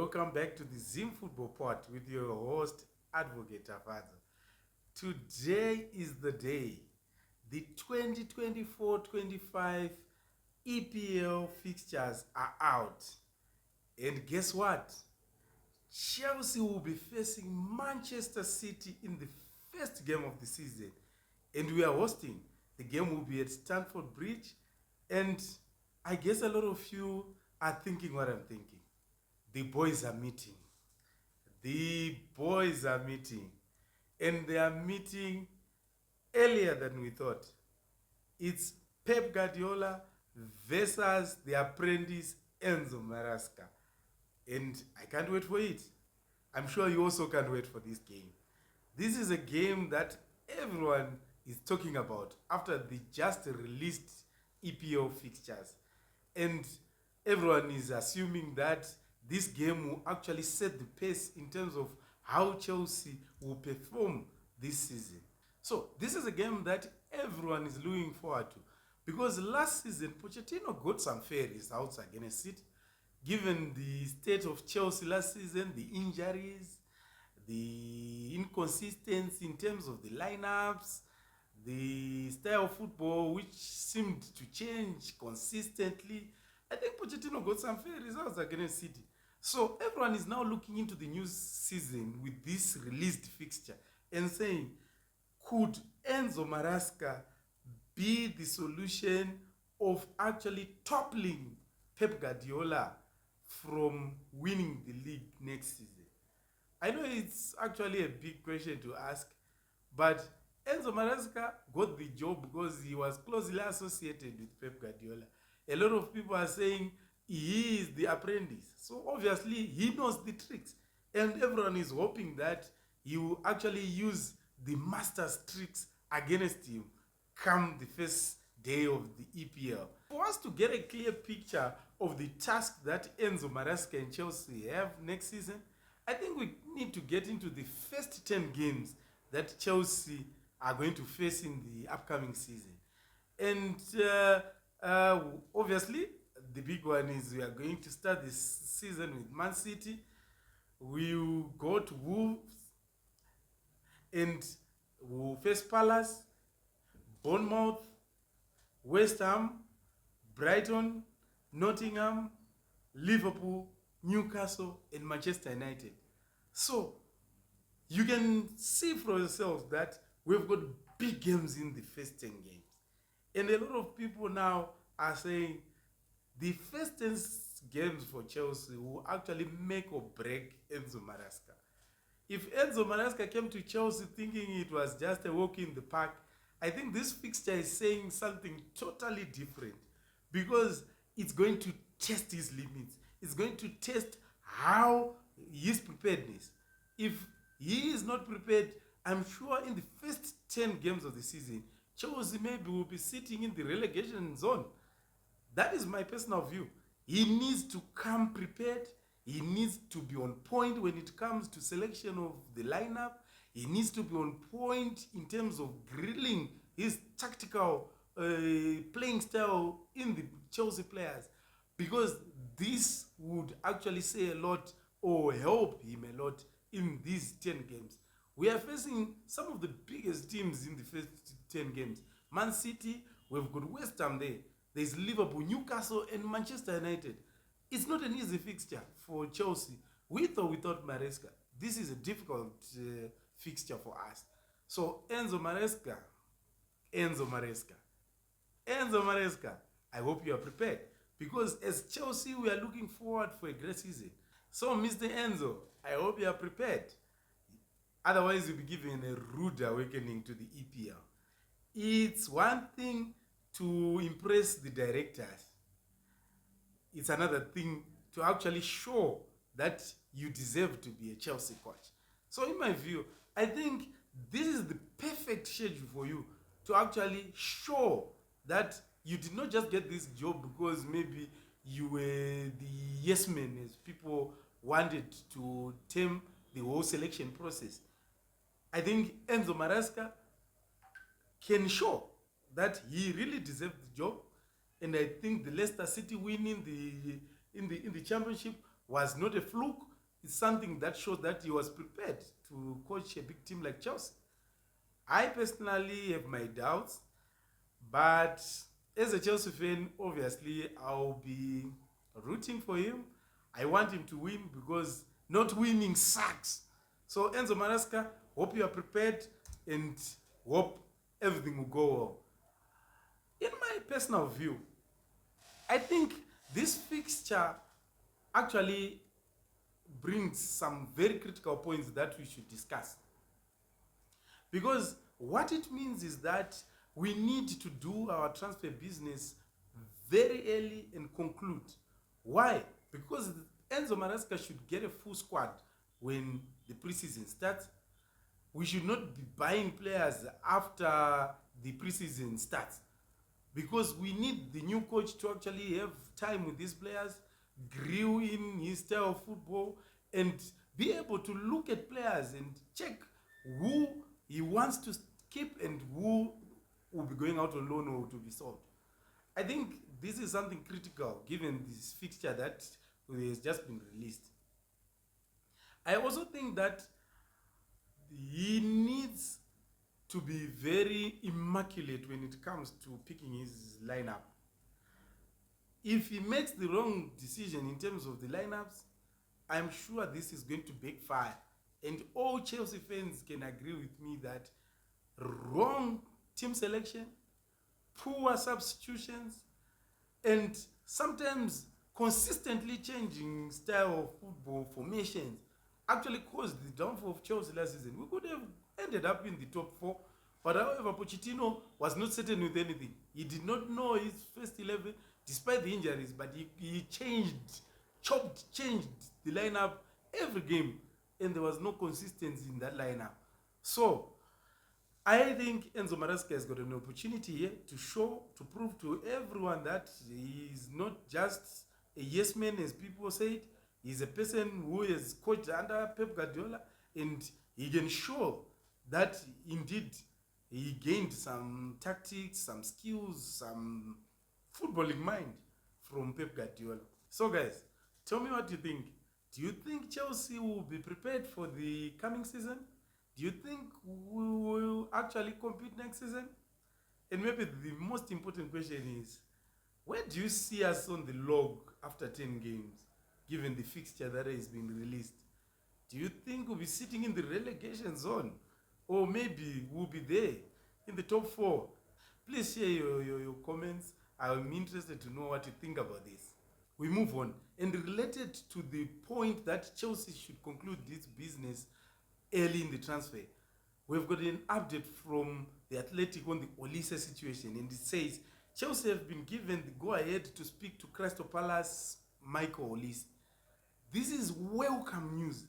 welcome back to the Zim Football Pod with your host, Advocate Tafazo. Today is the day. The 2024-25 EPL fixtures are out. And guess what? Chelsea will be facing Manchester City in the first game of the season. And we are hosting. The game will be at Stamford Bridge. And I guess a lot of you are thinking what I'm thinking. The boys are meeting. The boys are meeting. And they are meeting earlier than we thought. It's Pep Guardiola versus the apprentice Enzo Maresca. And I can't wait for it. I'm sure you also can't wait for this game. This is a game that everyone is talking about after the just released EPL fixtures. And everyone is assuming that this game will actually set the pace in terms of how Chelsea will perform this season. So this is a game that everyone is looking forward to, because last season Pochettino got some fair results against City. Given the state of Chelsea last season, the injuries, the inconsistency in terms of the lineups, the style of football which seemed to change consistently, I think Pochettino got some fair results against City. So everyone is now looking into the new season with this released fixture and saying, could Enzo Maresca be the solution of actually toppling Pep Guardiola from winning the league next season? I know it's actually a big question to ask, but Enzo Maresca got the job because he was closely associated with Pep Guardiola. A lot of people are saying he is the apprentice, so obviously he knows the tricks, and everyone is hoping that he will actually use the master's tricks against him come the first day of the EPL. For us to get a clear picture of the task that Enzo Maresca and Chelsea have next season, I think we need to get into the first 10 games that Chelsea are going to face in the upcoming season. And obviously, the big one is we are going to start this season with Man City. We'll go to Wolves and we'll face Palace, Bournemouth, West Ham, Brighton, Nottingham, Liverpool, Newcastle, and Manchester United. So you can see for yourselves that we've got big games in the first 10 games. And a lot of people now are saying the first 10 games for Chelsea will actually make or break Enzo Maresca. If Enzo Maresca came to Chelsea thinking it was just a walk in the park, I think this fixture is saying something totally different, because it's going to test his limits. It's going to test how his preparedness. If he is not prepared, I'm sure in the first 10 games of the season, Chelsea maybe will be sitting in the relegation zone. That is my personal view. He needs to come prepared. He needs to be on point when it comes to selection of the lineup. He needs to be on point in terms of grilling his tactical playing style in the Chelsea players, because this would actually say a lot or help him a lot in these 10 games. We are facing some of the biggest teams in the first 10 games. Man City, we've got West Ham there. There's Liverpool, Newcastle, and Manchester United. It's not an easy fixture for Chelsea, with or without Maresca. This is a difficult fixture for us. So Enzo Maresca, I hope you are prepared, because as Chelsea, we are looking forward for a great season. So Mr. Enzo, I hope you are prepared. Otherwise, you'll be given a rude awakening to the EPL. It's one thing to impress the directors. It's another thing to actually show that you deserve to be a Chelsea coach. So in my view, I think this is the perfect schedule for you to actually show that you did not just get this job because maybe you were the yes man, as people wanted to term the whole selection process. I think Enzo Maresca can show that he really deserved the job, and I think the Leicester City winning in the championship was not a fluke. It's something that shows that he was prepared to coach a big team like Chelsea. I personally have my doubts, but as a Chelsea fan, obviously I'll be rooting for him. I want him to win because not winning sucks. So Enzo Maresca, hope you are prepared and hope everything will go well. In my personal view, I think this fixture actually brings some very critical points that we should discuss. Because what it means is that we need to do our transfer business very early and conclude. Why? Because Enzo Maresca should get a full squad when the preseason starts. We should not be buying players after the preseason starts, because we need the new coach to actually have time with these players, grill in his style of football, and be able to look at players and check who he wants to keep and who will be going out on loan or to be sold. I think this is something critical given this fixture that has just been released. I also think that he needs to be very immaculate when it comes to picking his lineup. If he makes the wrong decision in terms of the lineups, I'm sure this is going to backfire. And all Chelsea fans can agree with me that wrong team selection, poor substitutions, and sometimes consistently changing style of football formations actually caused the downfall of Chelsea last season. We could have ended up in the top 4, but however, Pochettino was not certain with anything. He did not know his first 11 despite the injuries, but he changed the lineup every game, and there was no consistency in that lineup. So I think Enzo Maresca has got an opportunity here to prove to everyone that he is not just a yes man, as people said. He's a person who has coached under Pep Guardiola, and he can show that indeed he gained some tactics, some skills, some footballing mind from Pep Guardiola. So guys, tell me what you think. Do you think Chelsea will be prepared for the coming season? Do you think we will actually compete next season? And maybe the most important question is, where do you see us on the log after 10 games, given the fixture that has been released? Do you think we'll be sitting in the relegation zone? Or maybe we'll be there in the top 4? Please share your comments. I'm interested to know what you think about this. We move on. And related to the point that Chelsea should conclude this business early in the transfer, we've got an update from the Athletic on the Olise situation, and it says Chelsea have been given the go-ahead to speak to Crystal Palace Michael Olise. This is welcome news,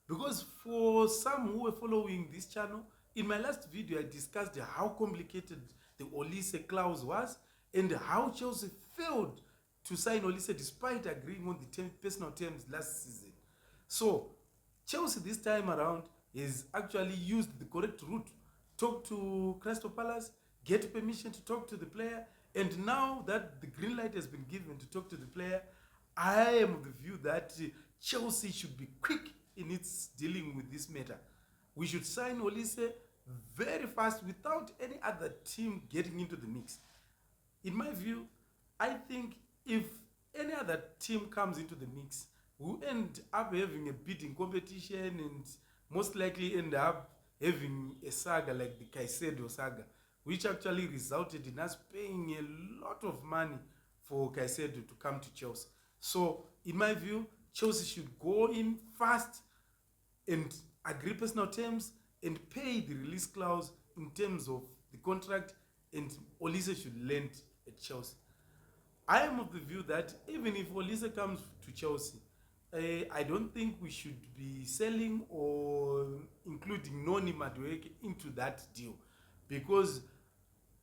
because for some who were following this channel, in my last video I discussed how complicated the Olise clause was and how Chelsea failed to sign Olise despite agreeing on the personal terms last season. So Chelsea this time around has actually used the correct route. Talk to Crystal Palace, get permission to talk to the player, and now that the green light has been given to talk to the player, I am of the view that Chelsea should be quick in its dealing with this matter. We should sign Olise very fast without any other team getting into the mix. In my view, I think if any other team comes into the mix, we'll end up having a bidding competition and most likely end up having a saga like the Caicedo saga, which actually resulted in us paying a lot of money for Caicedo to come to Chelsea. So, in my view, Chelsea should go in fast and agree personal terms and pay the release clause in terms of the contract, and Olise should lend at Chelsea. I am of the view that even if Olise comes to Chelsea, I don't think we should be selling or including Noni Madueke into that deal, because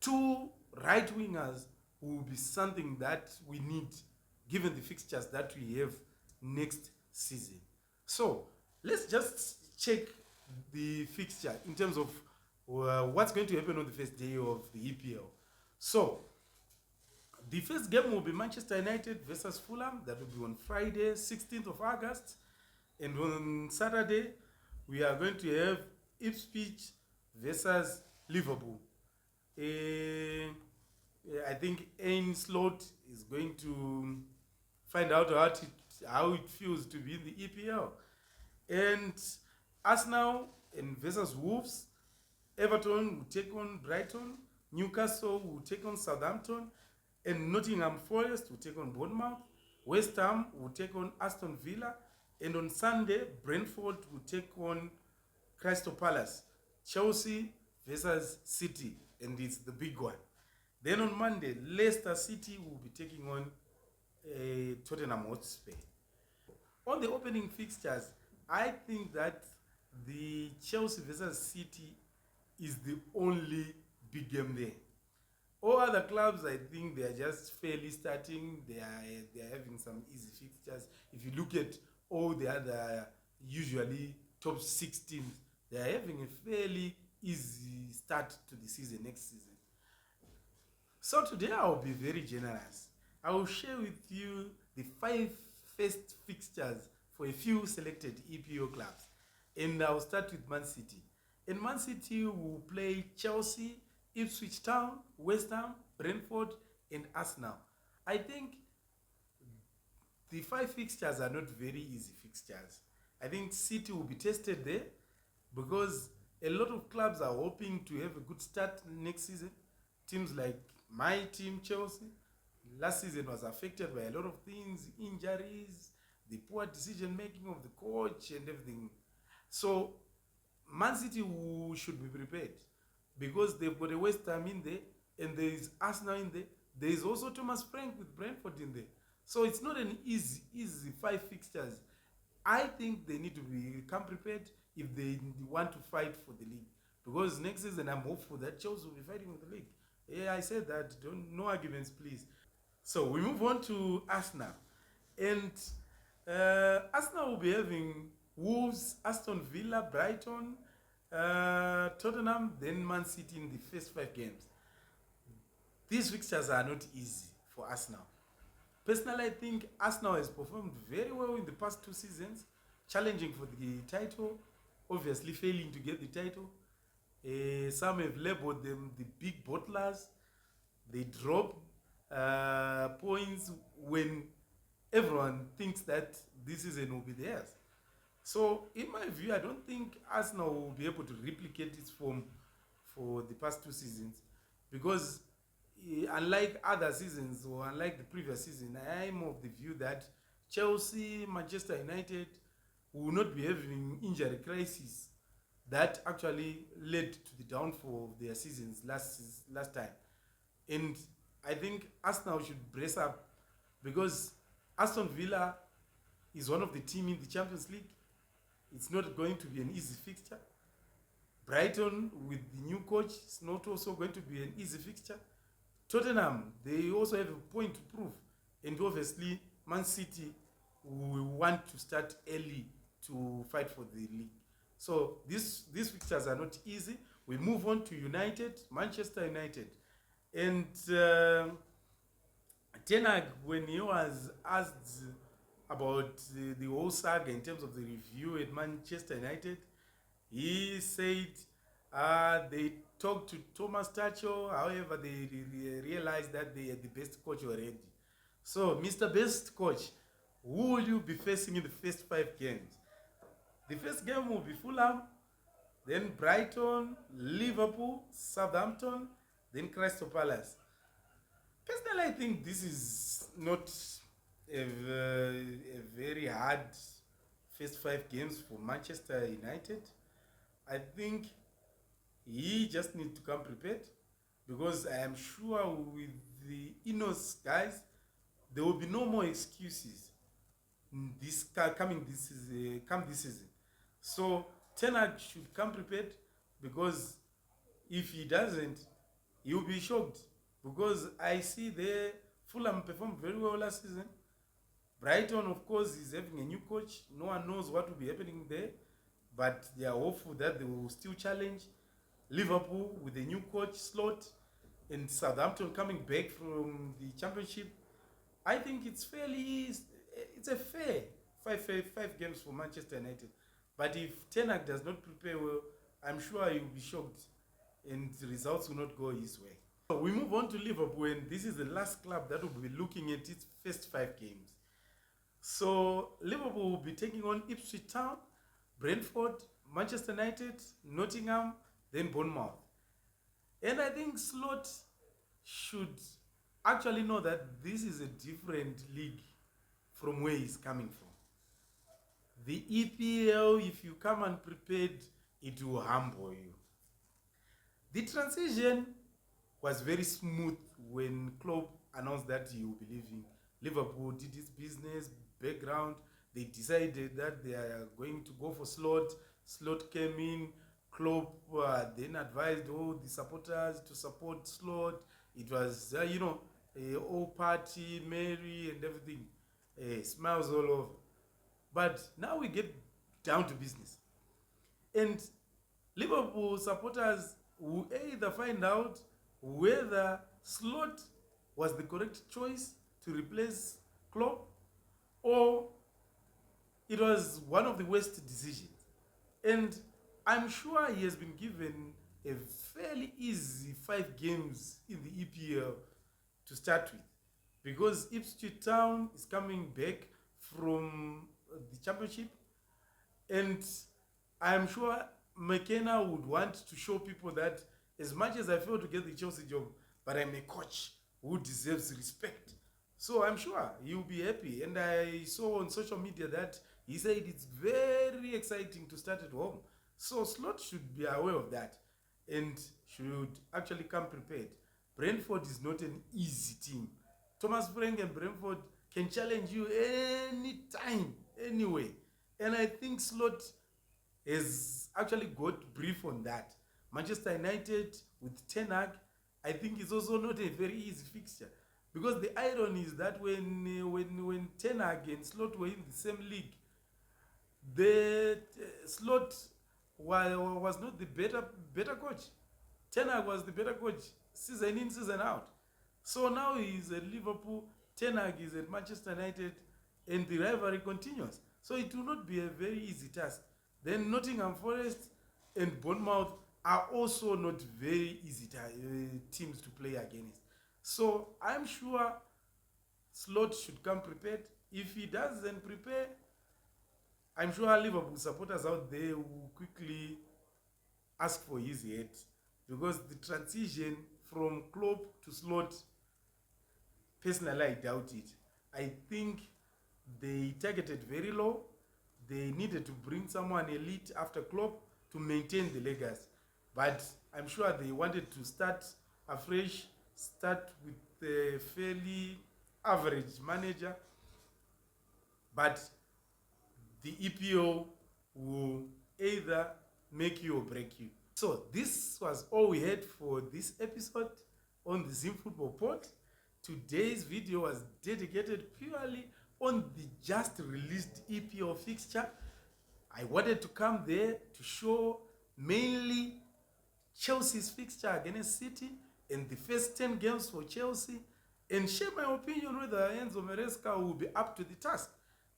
2 right wingers will be something that we need given the fixtures that we have next season. So let's just check the fixture in terms of what's going to happen on the first day of the EPL. So the first game will be Manchester United versus Fulham. That will be on Friday, 16th of August. And on Saturday, we are going to have Ipswich versus Liverpool. Uh, I think Ain Slot is going to find out how it feels to be in the EPL. And Arsenal and versus Wolves, Everton will take on Brighton, Newcastle will take on Southampton, and Nottingham Forest will take on Bournemouth. West Ham will take on Aston Villa, and on Sunday, Brentford will take on Crystal Palace. Chelsea versus City, and it's the big one. Then on Monday, Leicester City will be taking on Tottenham Hotspur. On the opening fixtures, I think that the Chelsea versus City is the only big game there. All other clubs, I think they are just fairly starting. They are having some easy fixtures. If you look at all the other usually top 6 teams, they are having a fairly easy start to the season next season. So today I will be very generous. I will share with you the 5 first fixtures for a few selected EPO clubs. And I'll start with Man City. And Man City will play Chelsea, Ipswich Town, West Ham, Brentford, and Arsenal. I think the 5 fixtures are not very easy fixtures. I think City will be tested there because a lot of clubs are hoping to have a good start next season. Teams like my team, Chelsea, last season was affected by a lot of things, injuries, the poor decision making of the coach and everything. So Man City should be prepared because they've got a West Ham in there and there is Arsenal in there. There is also Thomas Frank with Brentford in there. So it's not an easy 5 fixtures. I think they need to become prepared if they want to fight for the league. Because next season I'm hopeful that Chelsea will be fighting with the league. Yeah, I said that. No arguments, please. So we move on to Arsenal. And Arsenal will be having Wolves, Aston Villa, Brighton, Tottenham, then Man City in the first 5 games. These fixtures are not easy for Arsenal. Personally, I think Arsenal has performed very well in the past 2 seasons, challenging for the title, obviously failing to get the title. Some have labeled them the big bottlers. They drop points when everyone thinks that this season will be theirs. So, in my view, I don't think Arsenal will be able to replicate its form for the past 2 seasons because unlike other seasons or unlike the previous season, I am of the view that Chelsea, Manchester United will not be having injury crisis that actually led to the downfall of their seasons last time. And I think Arsenal should brace up because Aston Villa is one of the teams in the Champions League. It's not going to be an easy fixture. Brighton with the new coach is not also going to be an easy fixture. Tottenham, they also have a point to prove. And obviously, Man City will want to start early to fight for the league. So these fixtures are not easy. We move on to United, Manchester United. And Ten Hag, when he was asked about the whole saga in terms of the review at Manchester United, he said they talked to Thomas Tuchel, however, they realized that they had the best coach already. So, Mr. Best Coach, who will you be facing in the first 5 games? The first game will be Fulham, then Brighton, Liverpool, Southampton, then Crystal Palace. Personally, I think this is not a very hard first 5 games for Manchester United. I think he just needs to come prepared because I am sure with the Inos guys, there will be no more excuses this season. So Ten Hag should come prepared because if he doesn't, he will be shocked because I see there Fulham performed very well last season. Brighton, of course, is having a new coach. No one knows what will be happening there, but they are hopeful that they will still challenge. Liverpool with a new coach slot and Southampton coming back from the championship. I think it's a fair five games for Manchester United. But if Ten Hag does not prepare well, I'm sure he will be shocked and the results will not go his way. So we move on to Liverpool, and this is the last club that will be looking at its first 5 games. So Liverpool will be taking on Ipswich Town, Brentford, Manchester United, Nottingham, then Bournemouth. And I think Slot should actually know that this is a different league from where he's coming from. The EPL, if you come unprepared, it will humble you. The transition was very smooth when Klopp announced that he will be leaving. Liverpool did his business, background. They decided that they are going to go for Slot. Slot came in. Klopp then advised all the supporters to support Slot. It was, all party, merry and everything. Smiles all over. But now we get down to business. And Liverpool supporters will either find out whether Slot was the correct choice to replace Klopp, or it was one of the worst decisions. And I'm sure he has been given a fairly easy 5 games in the EPL to start with, because Ipswich Town is coming back from the championship, and I'm sure McKenna would want to show people that as much as I failed to get the Chelsea job, but I'm a coach who deserves respect. So I'm sure he'll be happy. And I saw on social media that he said it's very exciting to start at home. So Slot should be aware of that and should actually come prepared. Brentford is not an easy team. Thomas Frank and Brentford can challenge you anytime, anyway. And I think Slot has actually got brief on that. Manchester United with Ten Hag, I think it's also not a very easy fixture. Because the irony is that when Ten Hag and Slot were in the same league, the Slot was not the better coach. Ten Hag was the better coach, season in, season out. So now he's at Liverpool, Ten Hag is at Manchester United, and the rivalry continues. So it will not be a very easy task. Then Nottingham Forest and Bournemouth are also not very easy teams to play against. So I'm sure Slot should come prepared. If he doesn't prepare, I'm sure Liverpool supporters out there will quickly ask for his head, because the transition from Klopp to Slot, personally, I doubt it. I think they targeted very low. They needed to bring someone elite after Klopp to maintain the legacy. But I'm sure they wanted to start afresh, start with a fairly average manager. But the EPO will either make you or break you. So this was all we had for this episode on the Zim Football Pod. Today's video was dedicated purely on the just released EPL fixture. I wanted to come there to show mainly Chelsea's fixture against City and the first 10 games for Chelsea, and share my opinion whether Enzo Maresca will be up to the task.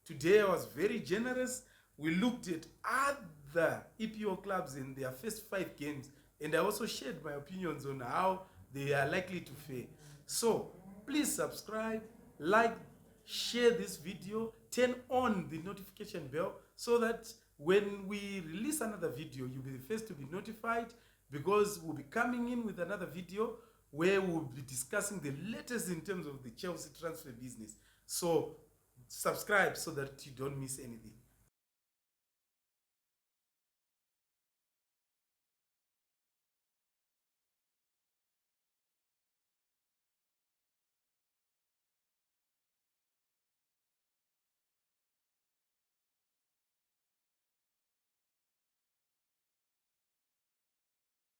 Today I was very generous. We looked at other EPL clubs in their first 5 games, and I also shared my opinions on how they are likely to fare. So please subscribe, like, share this video, turn on the notification bell so that when we release another video, you'll be the first to be notified, because we'll be coming in with another video where we'll be discussing the latest in terms of the Chelsea transfer business. So subscribe so that you don't miss anything.